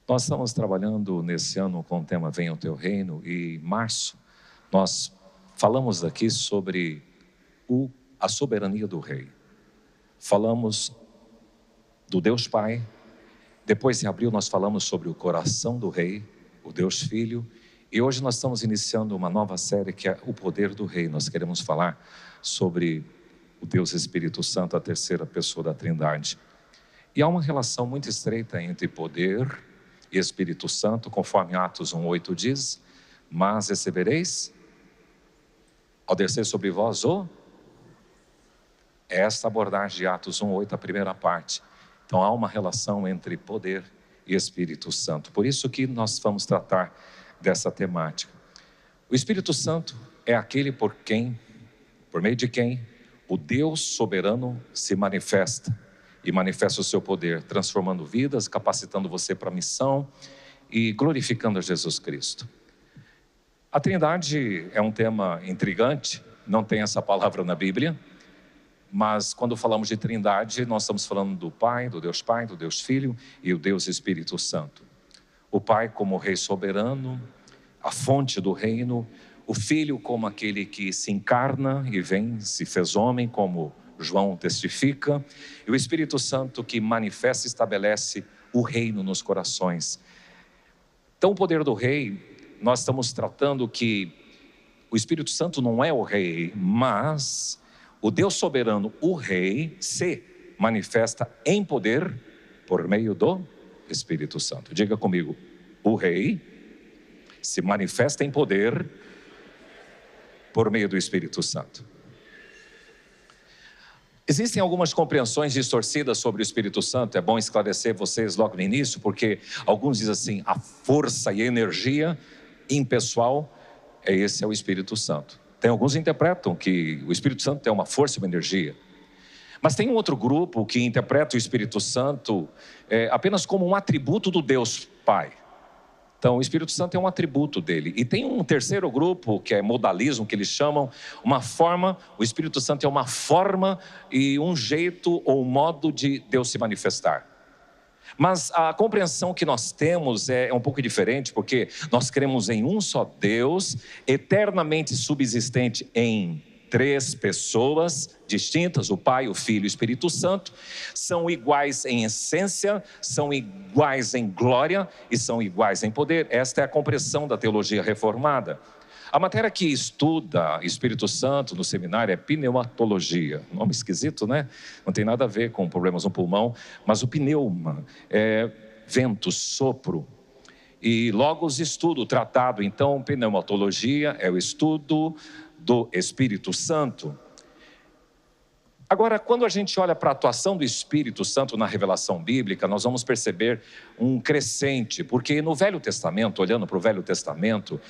Nós estamos trabalhando nesse ano com o tema Venha o Teu Reino, e em março nós falamos aqui sobre a soberania do Rei. Falamos do Deus Pai. Depois, em abril, nós falamos sobre o coração do Rei, o Deus Filho. E hoje nós estamos iniciando uma nova série que é o poder do Rei. Nós queremos falar sobre o Deus Espírito Santo, a terceira pessoa da Trindade. E há uma relação muito estreita entre poder e Espírito Santo, conforme Atos 1:8 diz: mas recebereis ao descer sobre vós esta abordagem de Atos 1:8, a primeira parte. Então há uma relação entre poder e Espírito Santo. Por isso que nós vamos tratar dessa temática. O Espírito Santo é aquele por meio de quem o Deus soberano se manifesta. E manifesta o seu poder, transformando vidas, capacitando você para a missão e glorificando a Jesus Cristo. A Trindade é um tema intrigante, não tem essa palavra na Bíblia, mas quando falamos de Trindade, nós estamos falando do Pai, do Deus Filho e o Deus Espírito Santo. O Pai como Rei soberano, a fonte do reino, o Filho como aquele que se encarna e vem, se fez homem, como João testifica, e o Espírito Santo que manifesta e estabelece o reino nos corações. Então o poder do Rei, nós estamos tratando que o Espírito Santo não é o Rei, mas o Deus soberano, o Rei, se manifesta em poder por meio do Espírito Santo. Diga comigo: o Rei se manifesta em poder por meio do Espírito Santo. Existem algumas compreensões distorcidas sobre o Espírito Santo. É bom esclarecer vocês logo no início, porque alguns dizem assim: a força e a energia impessoal, esse é o Espírito Santo. Tem alguns que interpretam que o Espírito Santo tem uma força e uma energia. Mas tem um outro grupo que interpreta o Espírito Santo apenas como um atributo do Deus Pai. Então o Espírito Santo é um atributo dele. E tem um terceiro grupo que é modalismo, que eles chamam uma forma. O Espírito Santo é uma forma e um jeito ou modo de Deus se manifestar. Mas a compreensão que nós temos é um pouco diferente, porque nós cremos em um só Deus, eternamente subsistente em três pessoas distintas, o Pai, o Filho e o Espírito Santo. São iguais em essência, são iguais em glória e são iguais em poder. Esta é a compreensão da teologia reformada. A matéria que estuda Espírito Santo no seminário é pneumatologia. Nome esquisito, né? Não tem nada a ver com problemas no pulmão, mas o pneuma é vento, sopro. E logos, estudo, tratado. Então, pneumatologia é o estudo do Espírito Santo. Agora, quando a gente olha para a atuação do Espírito Santo na revelação bíblica, nós vamos perceber um crescente, porque no Velho Testamento, olhando para o Velho Testamento,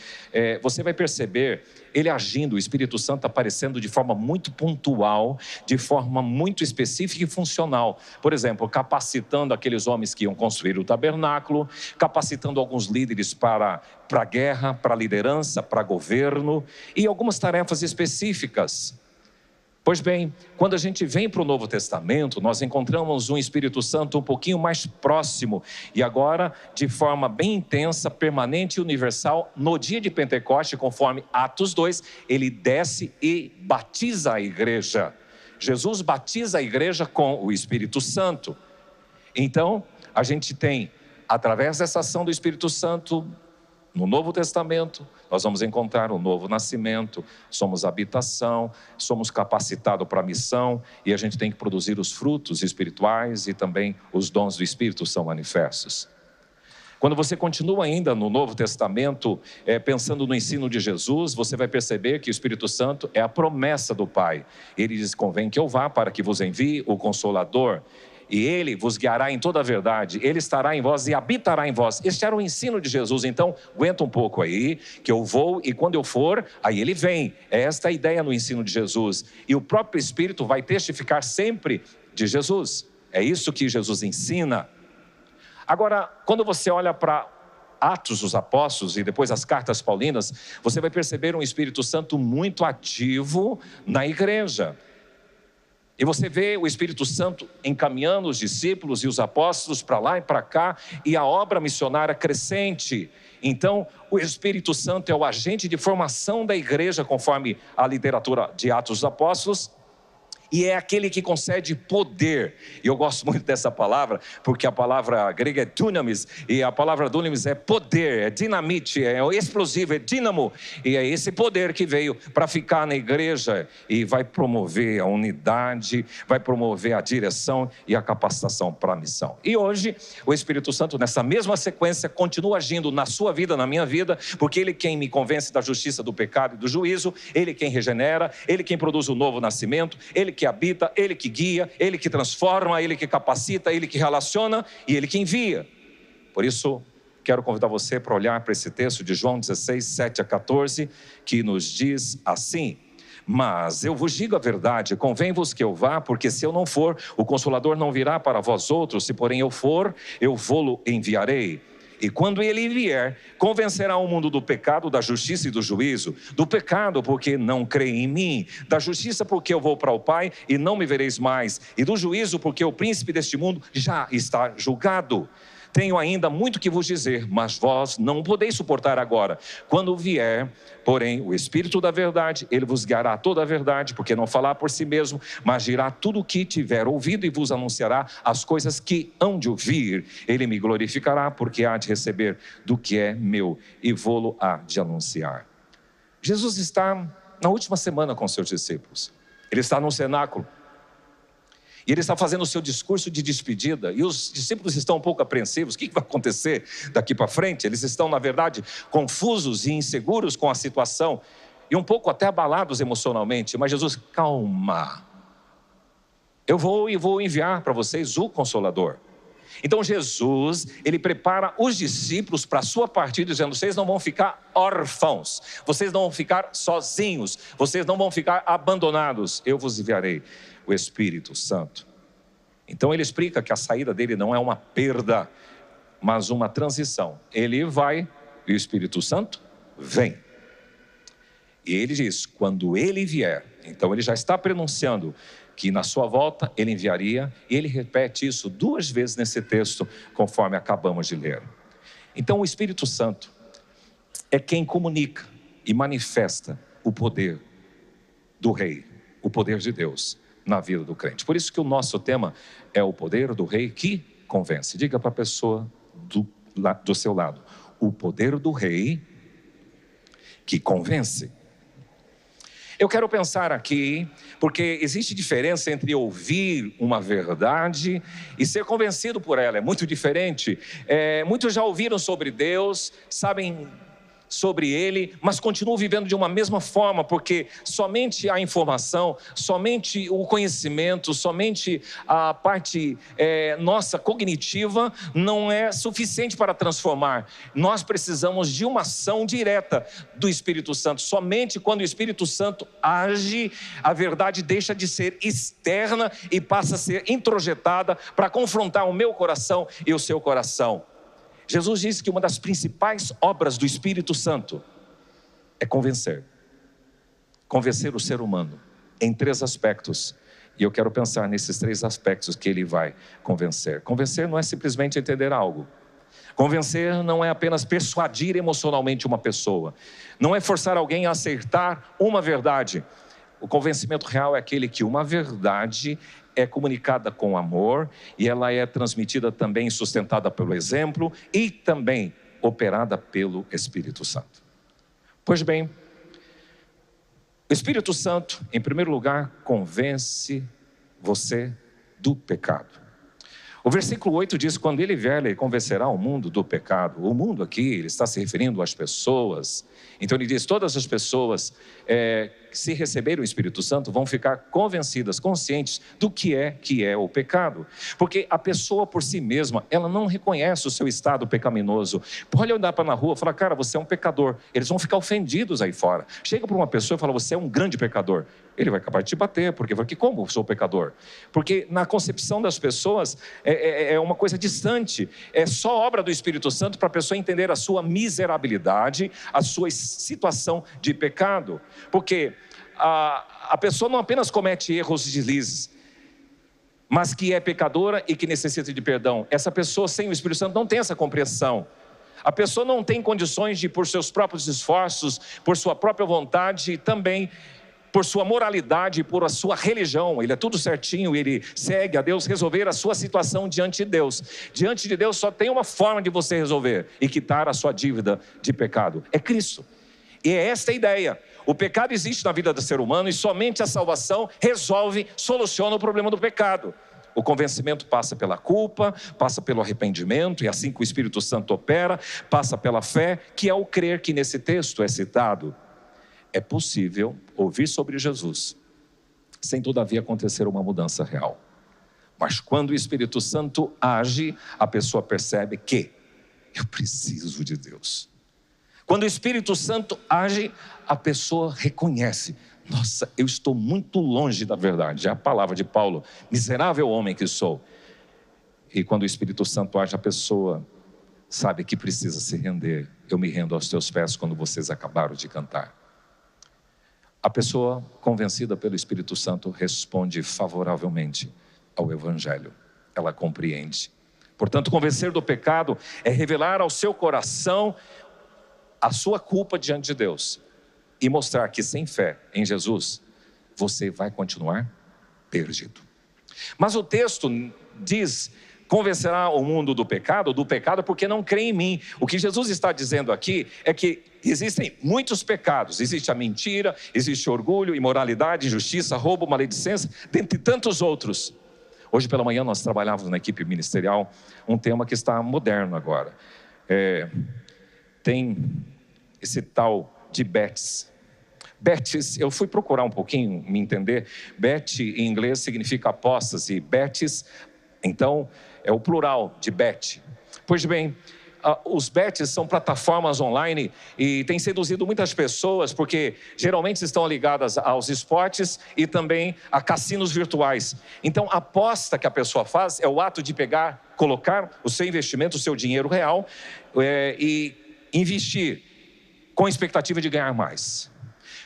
você vai perceber ele agindo, o Espírito Santo aparecendo de forma muito pontual, de forma muito específica e funcional. Por exemplo, capacitando aqueles homens que iam construir o tabernáculo, capacitando alguns líderes para a guerra, para a liderança, para governo e algumas tarefas específicas. Pois bem, quando a gente vem para o Novo Testamento, nós encontramos um Espírito Santo um pouquinho mais próximo e agora de forma bem intensa, permanente e universal. No dia de Pentecoste, conforme Atos 2, ele desce e batiza a igreja. Jesus batiza a igreja com o Espírito Santo. Então, a gente tem, através dessa ação do Espírito Santo, no Novo Testamento, nós vamos encontrar um novo nascimento, somos habitação, somos capacitados para a missão e a gente tem que produzir os frutos espirituais e também os dons do Espírito são manifestos. Quando você continua ainda no Novo Testamento, pensando no ensino de Jesus, você vai perceber que o Espírito Santo é a promessa do Pai. Ele diz: convém que eu vá para que vos envie o Consolador. E ele vos guiará em toda a verdade, ele estará em vós e habitará em vós. Este era o ensino de Jesus. Então, aguenta um pouco aí, que eu vou e quando eu for, aí ele vem. É esta a ideia no ensino de Jesus. E o próprio Espírito vai testificar sempre de Jesus. É isso que Jesus ensina. Agora, quando você olha para Atos dos Apóstolos e depois as cartas paulinas, você vai perceber um Espírito Santo muito ativo na igreja. E você vê o Espírito Santo encaminhando os discípulos e os apóstolos para lá e para cá, e a obra missionária crescente. Então, o Espírito Santo é o agente de formação da igreja, conforme a literatura de Atos dos Apóstolos, e é aquele que concede poder. E eu gosto muito dessa palavra, porque a palavra grega é dunamis, e a palavra dunamis é poder, é dinamite, é explosivo, é dínamo. E é esse poder que veio para ficar na igreja e vai promover a unidade, vai promover a direção e a capacitação para a missão. E hoje, o Espírito Santo, nessa mesma sequência, continua agindo na sua vida, na minha vida, porque Ele quem me convence da justiça, do pecado e do juízo, Ele quem regenera, Ele quem produz o novo nascimento, Ele que habita, Ele que guia, Ele que transforma, Ele que capacita, Ele que relaciona e Ele que envia. Por isso, quero convidar você para olhar para esse texto de João 16, 7 a 14, que nos diz assim: mas eu vos digo a verdade, convém-vos que eu vá, porque se eu não for, o Consolador não virá para vós outros, se porém eu for, eu vô-lo enviarei. E quando ele vier, convencerá o mundo do pecado, da justiça e do juízo. Do pecado, porque não creem em mim. Da justiça, porque eu vou para o Pai e não me vereis mais. E do juízo, porque o príncipe deste mundo já está julgado. Tenho ainda muito que vos dizer, mas vós não podeis suportar agora. Quando vier, porém, o Espírito da verdade, ele vos guiará a toda a verdade, porque não falar por si mesmo, mas dirá tudo o que tiver ouvido e vos anunciará as coisas que hão de ouvir. Ele me glorificará, porque há de receber do que é meu e vô-lo há de anunciar. Jesus está na última semana com seus discípulos. Ele está no cenáculo. E ele está fazendo o seu discurso de despedida, e os discípulos estão um pouco apreensivos. O que vai acontecer daqui para frente? Eles estão, na verdade, confusos e inseguros com a situação, e um pouco até abalados emocionalmente. Mas Jesus, calma, eu vou enviar para vocês o Consolador. Então Jesus, ele prepara os discípulos para a sua partida, dizendo: vocês não vão ficar órfãos, vocês não vão ficar sozinhos, vocês não vão ficar abandonados, eu vos enviarei o Espírito Santo. Então ele explica que a saída dele não é uma perda, mas uma transição. Ele vai e o Espírito Santo vem. E ele diz, quando ele vier, então ele já está pronunciando que na sua volta ele enviaria, e ele repete isso 2 vezes nesse texto, conforme acabamos de ler. Então o Espírito Santo é quem comunica e manifesta o poder do Rei, o poder de Deus na vida do crente. Por isso que o nosso tema é o poder do Rei que convence. Diga para a pessoa do seu lado: o poder do Rei que convence. Eu quero pensar aqui, porque existe diferença entre ouvir uma verdade e ser convencido por ela. É muito diferente. Muitos já ouviram sobre Deus, sabem sobre Ele, mas continuam vivendo de uma mesma forma, porque somente a informação, somente o conhecimento, somente a parte nossa cognitiva não é suficiente para transformar. Nós precisamos de uma ação direta do Espírito Santo. Somente quando o Espírito Santo age, a verdade deixa de ser externa e passa a ser introjetada para confrontar o meu coração e o seu coração. Jesus disse que uma das principais obras do Espírito Santo é convencer o ser humano em 3 aspectos. E eu quero pensar nesses 3 aspectos que ele vai convencer. Convencer não é simplesmente entender algo. Convencer não é apenas persuadir emocionalmente uma pessoa. Não é forçar alguém a aceitar uma verdade. O convencimento real é aquele que uma verdade é comunicada com amor, e ela é transmitida também, sustentada pelo exemplo e também operada pelo Espírito Santo. Pois bem, o Espírito Santo, em primeiro lugar, convence você do pecado. O versículo 8 diz: quando ele vier, ele convencerá o mundo do pecado. O mundo aqui, ele está se referindo às pessoas. Então ele diz, todas as pessoas que se receberem o Espírito Santo vão ficar convencidas, conscientes do que é o pecado. Porque a pessoa por si mesma, ela não reconhece o seu estado pecaminoso. Pode andar para na rua e falar: cara, você é um pecador. Eles vão ficar ofendidos aí fora. Chega para uma pessoa e fala: você é um grande pecador. Ele vai acabar de te bater, porque como eu sou pecador? Porque na concepção das pessoas é uma coisa distante. É só obra do Espírito Santo para a pessoa entender a sua miserabilidade, a sua situação de pecado. Porque a pessoa não apenas comete erros e deslizes, mas que é pecadora e que necessita de perdão. Essa pessoa sem o Espírito Santo não tem essa compreensão. A pessoa não tem condições de, por seus próprios esforços, por sua própria vontade e também por sua moralidade, por a sua religião, ele é tudo certinho, ele segue a Deus, resolver a sua situação diante de Deus. Diante de Deus só tem uma forma de você resolver e quitar a sua dívida de pecado, é Cristo. E é esta a ideia. O pecado existe na vida do ser humano e somente a salvação resolve, soluciona o problema do pecado. O convencimento passa pela culpa, passa pelo arrependimento, e assim que o Espírito Santo opera, passa pela fé, que é o crer que nesse texto é citado. É possível ouvir sobre Jesus, sem todavia acontecer uma mudança real. Mas quando o Espírito Santo age, a pessoa percebe que eu preciso de Deus. Quando o Espírito Santo age, a pessoa reconhece: nossa, eu estou muito longe da verdade. É a palavra de Paulo: miserável homem que sou. E quando o Espírito Santo age, a pessoa sabe que precisa se render. Eu me rendo aos teus pés, quando vocês acabaram de cantar. A pessoa convencida pelo Espírito Santo responde favoravelmente ao Evangelho. Ela compreende. Portanto, convencer do pecado é revelar ao seu coração a sua culpa diante de Deus e mostrar que sem fé em Jesus, você vai continuar perdido. Mas o texto diz: convencerá o mundo do pecado porque não crê em mim. O que Jesus está dizendo aqui é que existem muitos pecados. Existe a mentira, existe orgulho, imoralidade, injustiça, roubo, maledicência, dentre tantos outros. Hoje pela manhã nós trabalhávamos na equipe ministerial um tema que está moderno agora. Tem esse tal de bets. Bets, eu fui procurar um pouquinho, me entender. Bet em inglês significa apostas, e bets, então, é o plural de bet. Pois bem, os bets são plataformas online e têm seduzido muitas pessoas, porque geralmente estão ligadas aos esportes e também a cassinos virtuais. Então, a aposta que a pessoa faz é o ato de pegar, colocar o seu investimento, o seu dinheiro real e investir com a expectativa de ganhar mais.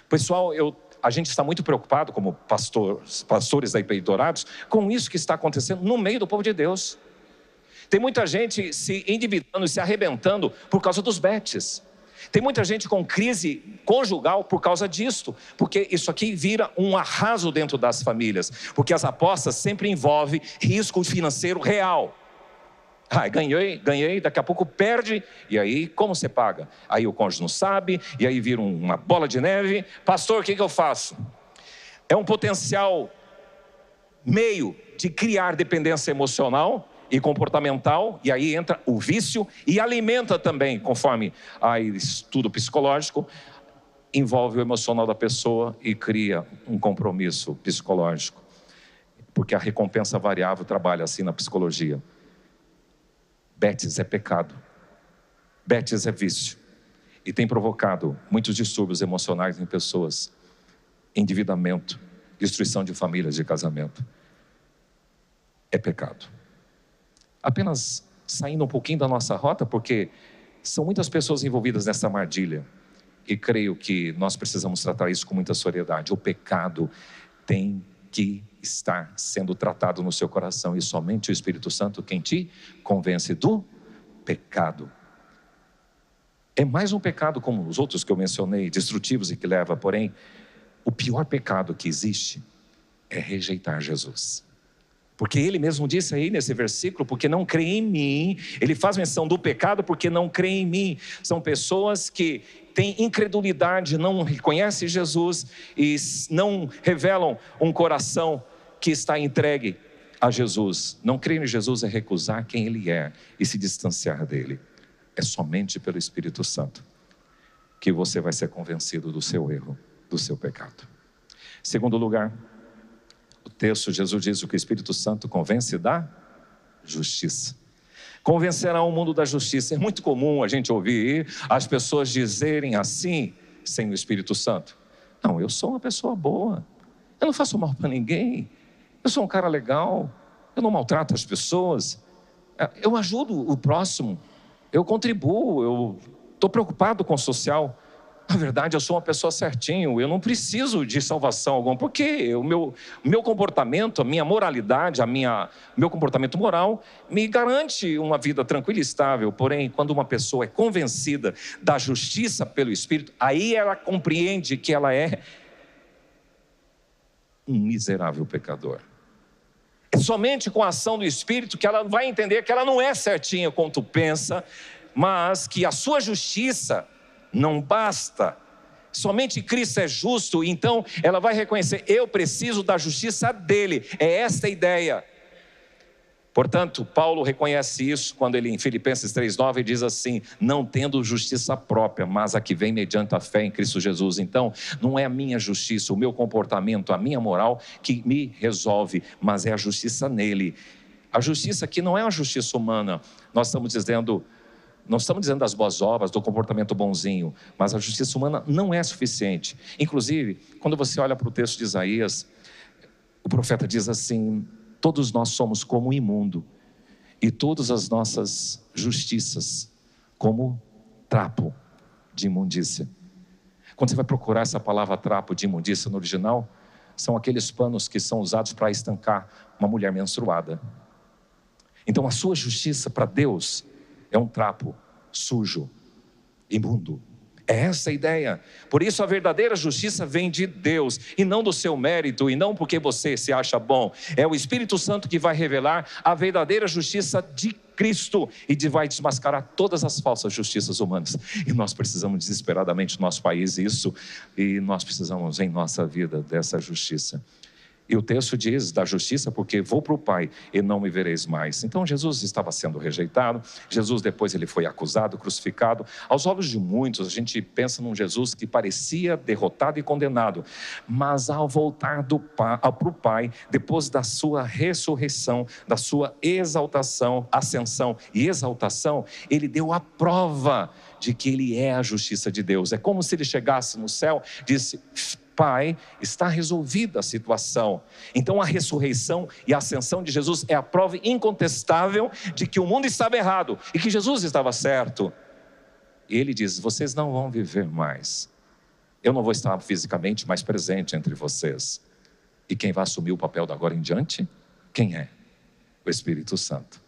Pessoal, a gente está muito preocupado como pastores da IP Dourados com isso que está acontecendo no meio do povo de Deus. Tem muita gente se endividando e se arrebentando por causa dos bets. Tem muita gente com crise conjugal por causa disto, porque isso aqui vira um arraso dentro das famílias, porque as apostas sempre envolvem risco financeiro real. Ganhei, daqui a pouco perde, e aí como você paga? Aí o cônjuge não sabe, e aí vira uma bola de neve. Pastor, o que eu faço? É um potencial meio de criar dependência emocional e comportamental, e aí entra o vício, e alimenta também, conforme a estudo psicológico, envolve o emocional da pessoa e cria um compromisso psicológico, porque a recompensa variável trabalha assim na psicologia. Bets é pecado, bets é vício, e tem provocado muitos distúrbios emocionais em pessoas, endividamento, destruição de famílias, de casamento. É pecado. Apenas saindo um pouquinho da nossa rota, porque são muitas pessoas envolvidas nessa armadilha, e creio que nós precisamos tratar isso com muita seriedade. O pecado tem que estar sendo tratado no seu coração, e somente o Espírito Santo quem te convence do pecado. É mais um pecado como os outros que eu mencionei, destrutivos e que leva, porém, o pior pecado que existe é rejeitar Jesus. Porque ele mesmo disse aí nesse versículo: porque não crê em mim. Ele faz menção do pecado porque não crê em mim. São pessoas que têm incredulidade, não reconhecem Jesus e não revelam um coração que está entregue a Jesus. Não crer em Jesus é recusar quem Ele é e se distanciar dele. É somente pelo Espírito Santo que você vai ser convencido do seu erro, do seu pecado. Segundo lugar, o texto, Jesus diz que o Espírito Santo convence da justiça. Convencerá o mundo da justiça. É muito comum a gente ouvir as pessoas dizerem assim, sem o Espírito Santo: não, eu sou uma pessoa boa, eu não faço mal para ninguém, eu sou um cara legal, eu não maltrato as pessoas, eu ajudo o próximo, eu contribuo, eu estou preocupado com o social. Na verdade, eu sou uma pessoa certinho, eu não preciso de salvação alguma, porque o meu comportamento, a minha moralidade, meu comportamento moral me garante uma vida tranquila e estável. Porém, quando uma pessoa é convencida da justiça pelo Espírito, aí ela compreende que ela é um miserável pecador. É somente com a ação do Espírito que ela vai entender que ela não é certinha como tu pensa, mas que a sua justiça não basta. Somente Cristo é justo, então ela vai reconhecer: eu preciso da justiça dele. É esta a ideia. Portanto, Paulo reconhece isso quando ele, em Filipenses 3,9, diz assim: não tendo justiça própria, mas a que vem mediante a fé em Cristo Jesus. Então, não é a minha justiça, o meu comportamento, a minha moral que me resolve, mas é a justiça nele. A justiça aqui não é uma justiça humana. Não estamos dizendo das boas obras, do comportamento bonzinho, mas a justiça humana não é suficiente. Inclusive, quando você olha para o texto de Isaías, o profeta diz assim: todos nós somos como imundo, e todas as nossas justiças como trapo de imundícia. Quando você vai procurar essa palavra trapo de imundícia no original, são aqueles panos que são usados para estancar uma mulher menstruada. Então a sua justiça para Deus é um trapo sujo, imundo. É essa a ideia. Por isso a verdadeira justiça vem de Deus, e não do seu mérito, e não porque você se acha bom. É o Espírito Santo que vai revelar a verdadeira justiça de Cristo, e vai desmascarar todas as falsas justiças humanas. E nós precisamos desesperadamente no nosso país isso, e nós precisamos em nossa vida dessa justiça. E o texto diz da justiça, porque vou para o Pai e não me vereis mais. Então Jesus estava sendo rejeitado. Jesus depois ele foi acusado, crucificado. Aos olhos de muitos a gente pensa num Jesus que parecia derrotado e condenado. Mas ao voltar para o Pai, depois da sua ressurreição, da sua exaltação, ascensão e exaltação, ele deu a prova de que ele é a justiça de Deus. É como se ele chegasse no céu e disse: Pai, está resolvida a situação. Então a ressurreição e a ascensão de Jesus é a prova incontestável de que o mundo estava errado e que Jesus estava certo. E ele diz: vocês não vão viver mais. Eu não vou estar fisicamente mais presente entre vocês. E quem vai assumir o papel da agora em diante? Quem é? O Espírito Santo.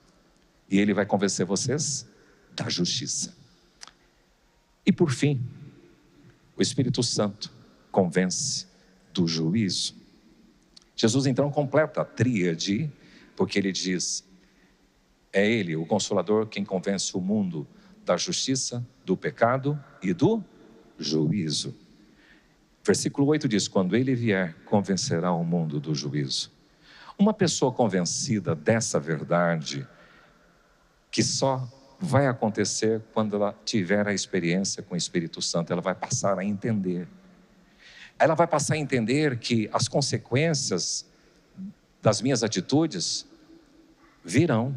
E ele vai convencer vocês da justiça. E por fim, o Espírito Santo convence do juízo. Jesus então completa a tríade, porque ele diz: é ele, o Consolador, quem convence o mundo da justiça, do pecado e do juízo. Versículo 8 diz: quando ele vier, convencerá o mundo do juízo. Uma pessoa convencida dessa verdade, que só vai acontecer quando ela tiver a experiência com o Espírito Santo, ela vai passar a entender. Ela vai passar a entender que as consequências das minhas atitudes virão.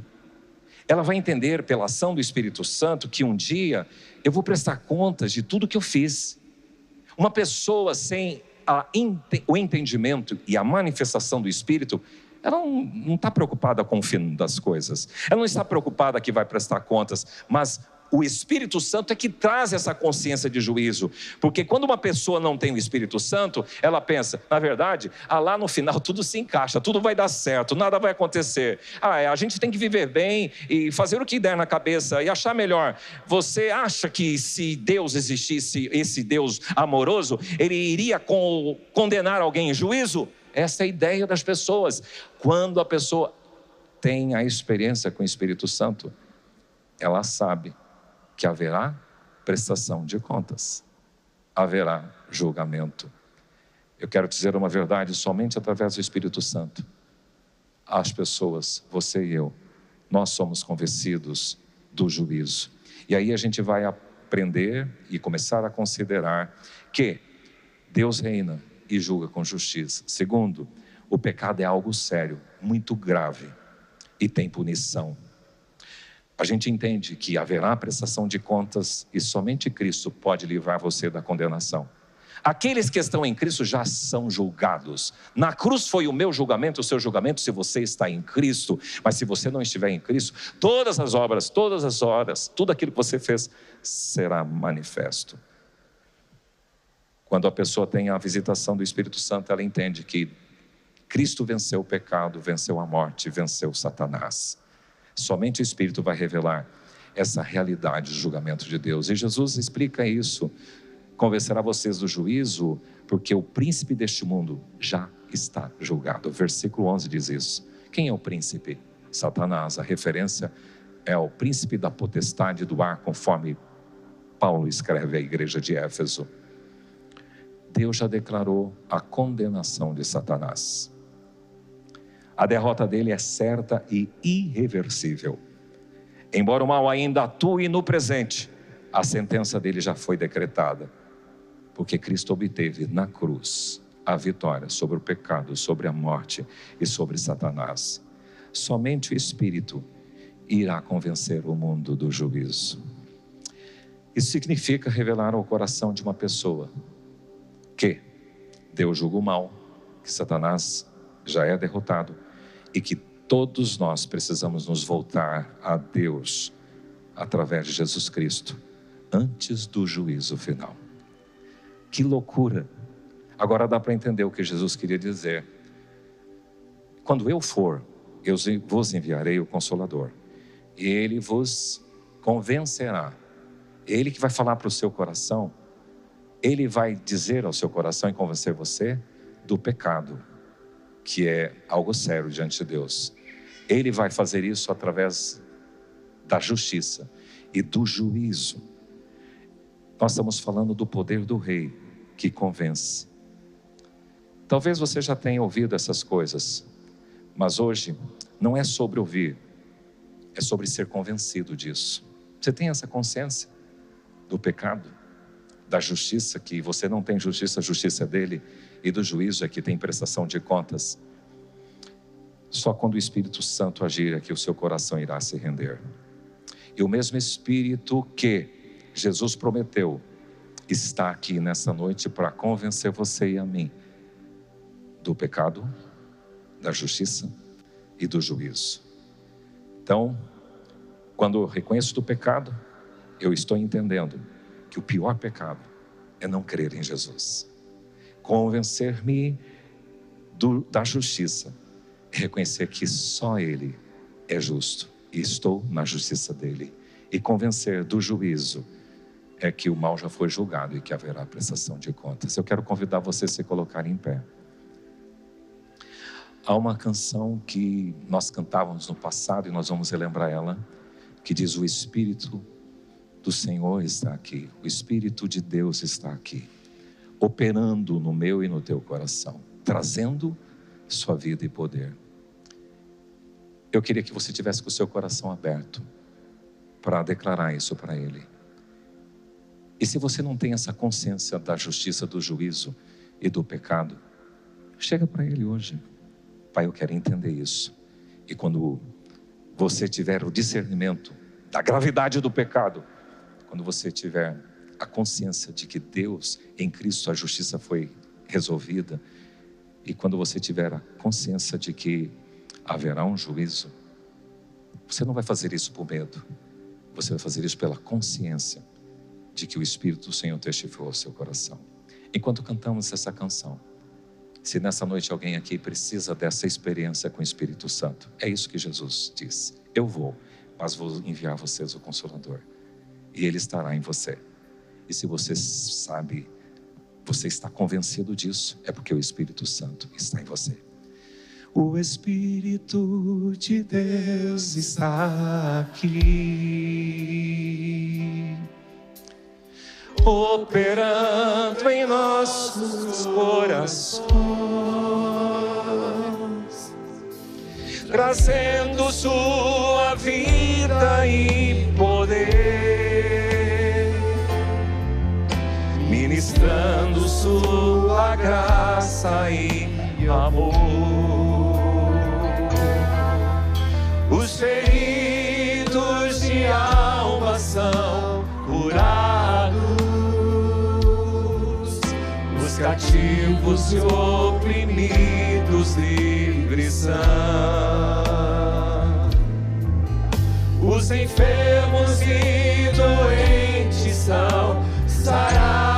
Ela vai entender pela ação do Espírito Santo que um dia eu vou prestar contas de tudo que eu fiz. Uma pessoa sem o entendimento e a manifestação do Espírito, ela não está preocupada com o fim das coisas. Ela não está preocupada que vai prestar contas, mas o Espírito Santo é que traz essa consciência de juízo. Porque quando uma pessoa não tem o Espírito Santo, ela pensa: na verdade, lá no final tudo se encaixa, tudo vai dar certo, nada vai acontecer. A gente tem que viver bem e fazer o que der na cabeça e achar melhor. Você acha que se Deus existisse, esse Deus amoroso, ele iria condenar alguém em juízo? Essa é a ideia das pessoas. Quando a pessoa tem a experiência com o Espírito Santo, ela sabe que haverá prestação de contas, haverá julgamento. Eu quero dizer uma verdade: somente através do Espírito Santo, as pessoas, você e eu, nós somos convencidos do juízo. E aí a gente vai aprender e começar a considerar que Deus reina e julga com justiça. Segundo, o pecado é algo sério, muito grave, e tem punição. A gente entende que haverá prestação de contas e somente Cristo pode livrar você da condenação. Aqueles que estão em Cristo já são julgados. Na cruz foi o meu julgamento, o seu julgamento, se você está em Cristo. Mas se você não estiver em Cristo, todas as obras, todas as horas, tudo aquilo que você fez será manifesto. Quando a pessoa tem a visitação do Espírito Santo, ela entende que Cristo venceu o pecado, venceu a morte, venceu Satanás. Somente o Espírito vai revelar essa realidade do julgamento de Deus. E Jesus explica isso: convencerá vocês do juízo, porque o príncipe deste mundo já está julgado. Versículo 11 diz isso. Quem é o príncipe? Satanás. A referência é o príncipe da potestade do ar, conforme Paulo escreve à igreja de Éfeso. Deus já declarou a condenação de Satanás. A derrota dele é certa e irreversível. Embora o mal ainda atue no presente, a sentença dele já foi decretada, porque Cristo obteve na cruz a vitória sobre o pecado, sobre a morte e sobre Satanás. Somente o Espírito irá convencer o mundo do juízo. Isso significa revelar ao coração de uma pessoa que Deus julga o mal, que Satanás já é derrotado e que todos nós precisamos nos voltar a Deus através de Jesus Cristo antes do juízo final. Que loucura! Agora dá para entender o que Jesus queria dizer. Quando eu for, eu vos enviarei o Consolador, e Ele vos convencerá. Ele que vai falar para o seu coração. Ele vai dizer ao seu coração e convencer você do pecado, que é algo sério diante de Deus. Ele vai fazer isso através da justiça e do juízo. Nós estamos falando do poder do Rei que convence. Talvez você já tenha ouvido essas coisas, mas hoje não é sobre ouvir, é sobre ser convencido disso. Você tem essa consciência do pecado, da justiça, que você não tem justiça, a justiça é dele, e do juízo é que tem prestação de contas. Só quando o Espírito Santo agir é que o seu coração irá se render. E o mesmo Espírito que Jesus prometeu está aqui nessa noite para convencer você e a mim do pecado, da justiça e do juízo. Então, quando eu reconheço do pecado, eu estou entendendo que o pior pecado é não crer em Jesus. Convencer-me da justiça é reconhecer que só Ele é justo e estou na justiça dele. E convencer do juízo é que o mal já foi julgado e que haverá prestação de contas. Eu quero convidar você a se colocar em pé. Há uma canção que nós cantávamos no passado e nós vamos relembrar ela, que diz: o Espírito do Senhor está aqui, o Espírito de Deus está aqui, operando no meu e no teu coração, trazendo sua vida e poder. Eu queria que você tivesse com o seu coração aberto para declarar isso para Ele. E se você não tem essa consciência da justiça, do juízo e do pecado, chega para Ele hoje. Pai, eu quero entender isso. E quando você tiver o discernimento da gravidade do pecado, quando você tiver a consciência de que Deus, em Cristo, a justiça foi resolvida, e quando você tiver a consciência de que haverá um juízo, você não vai fazer isso por medo, você vai fazer isso pela consciência de que o Espírito do Senhor testificou ao seu coração. Enquanto cantamos essa canção, se nessa noite alguém aqui precisa dessa experiência com o Espírito Santo, é isso que Jesus disse: eu vou, mas vou enviar a vocês o Consolador, e Ele estará em você. E se você sabe, você está convencido disso, é porque o Espírito Santo está em você. O Espírito de Deus está aqui, operando em nossos corações, trazendo sua vida e poder, ministrando sua graça e amor. Os feridos de alma são curados, os cativos e oprimidos livres são, os enfermos e doentes são sarados,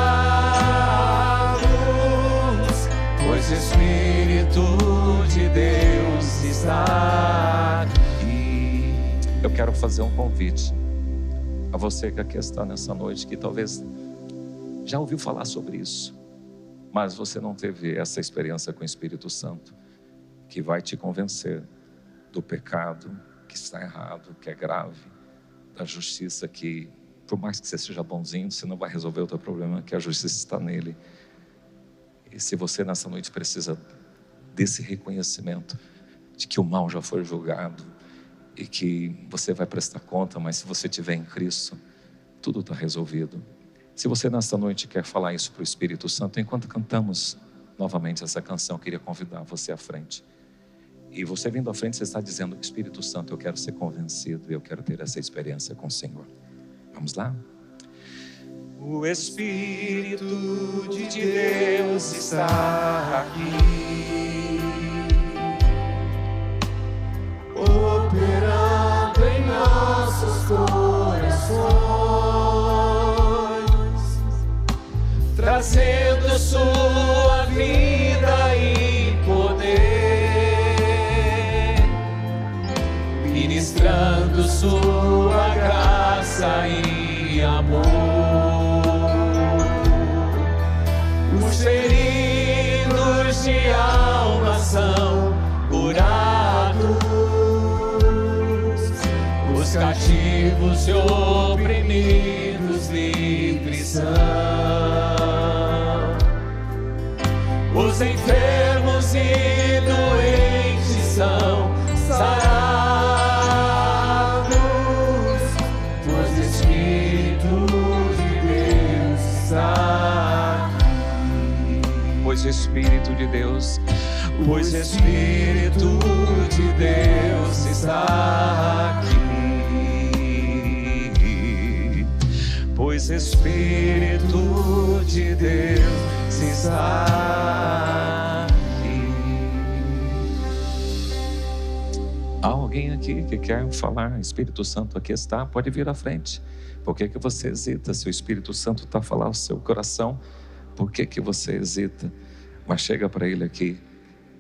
quero fazer um convite a você que aqui está nessa noite, que talvez já ouviu falar sobre isso, mas você não teve essa experiência com o Espírito Santo, que vai te convencer do pecado que está errado, que é grave, da justiça que, por mais que você seja bonzinho, você não vai resolver o teu problema, que a justiça está nele. E se você nessa noite precisa desse reconhecimento de que o mal já foi julgado e que você vai prestar conta, mas se você estiver em Cristo, tudo está resolvido. Se você nessa noite quer falar isso para o Espírito Santo, enquanto cantamos novamente essa canção, eu queria convidar você à frente. E você vindo à frente, você está dizendo: Espírito Santo, eu quero ser convencido, eu quero ter essa experiência com o Senhor. Vamos lá? O Espírito de Deus está aqui, operando em nossos corações, trazendo sua vida e poder, ministrando sua graça e amor. Os feridos de alma são curados, os cativos e oprimidos livres são, os enfermos e doentes são sarados, pois o Espírito de Deus está aqui. Pois o Espírito de Deus, Pois o Espírito de Deus está aqui. Pois o Espírito de Deus está aqui. há alguém aqui que quer falar? Espírito Santo aqui está, pode vir à frente. Por que que você hesita? Se o Espírito Santo está a falar ao seu coração, por que que você hesita? Mas chega para ele aqui,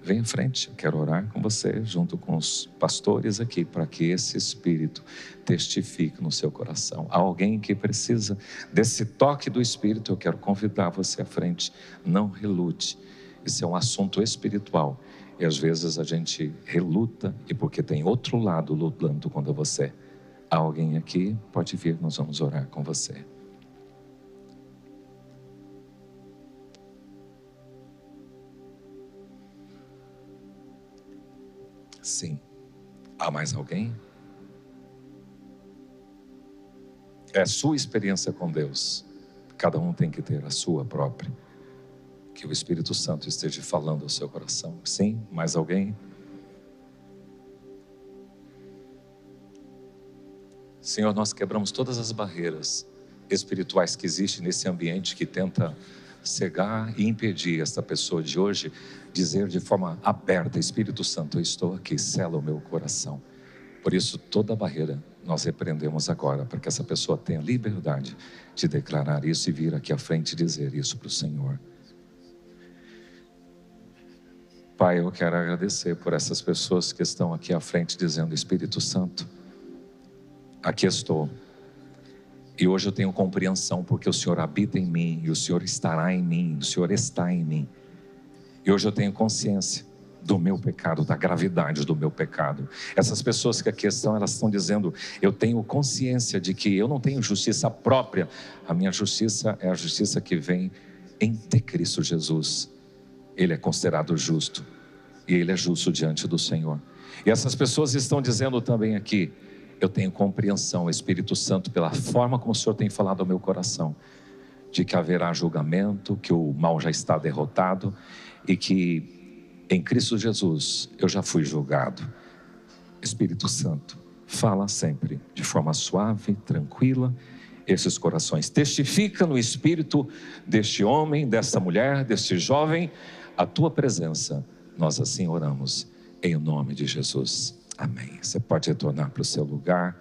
vem em frente, eu quero orar com você, junto com os pastores aqui, para que esse Espírito testifique no seu coração. Há alguém que precisa desse toque do Espírito, eu quero convidar você à frente, não relute, isso é um assunto espiritual, e às vezes a gente reluta, e porque tem outro lado lutando contra você. Há alguém aqui? Pode vir, nós vamos orar com você. Sim. Há mais alguém? É a sua experiência com Deus. Cada um tem que ter a sua própria. Que o Espírito Santo esteja falando ao seu coração. Sim? Mais alguém? Senhor, nós quebramos todas as barreiras espirituais que existem nesse ambiente que tenta cegar e impedir esta pessoa de hoje dizer de forma aberta: Espírito Santo, eu estou aqui, sela o meu coração. Por isso, toda barreira nós repreendemos agora, para que essa pessoa tenha liberdade de declarar isso e vir aqui à frente e dizer isso para o Senhor. Pai, eu quero agradecer por essas pessoas que estão aqui à frente dizendo: Espírito Santo, aqui estou. E hoje eu tenho compreensão, porque o Senhor habita em mim, e o Senhor estará em mim, o Senhor está em mim. E hoje eu tenho consciência do meu pecado, da gravidade do meu pecado. Essas pessoas que aqui estão, elas estão dizendo: eu tenho consciência de que eu não tenho justiça própria. A minha justiça é a justiça que vem em Cristo Jesus. Ele é considerado justo, e Ele é justo diante do Senhor. E essas pessoas estão dizendo também aqui: eu tenho compreensão, Espírito Santo, pela forma como o Senhor tem falado ao meu coração, de que haverá julgamento, que o mal já está derrotado e que em Cristo Jesus eu já fui julgado. Espírito Santo, fala sempre de forma suave, tranquila, esses corações. Testifica no espírito deste homem, desta mulher, deste jovem, a tua presença. Nós assim oramos, em nome de Jesus. Amém. Você pode retornar para o seu lugar.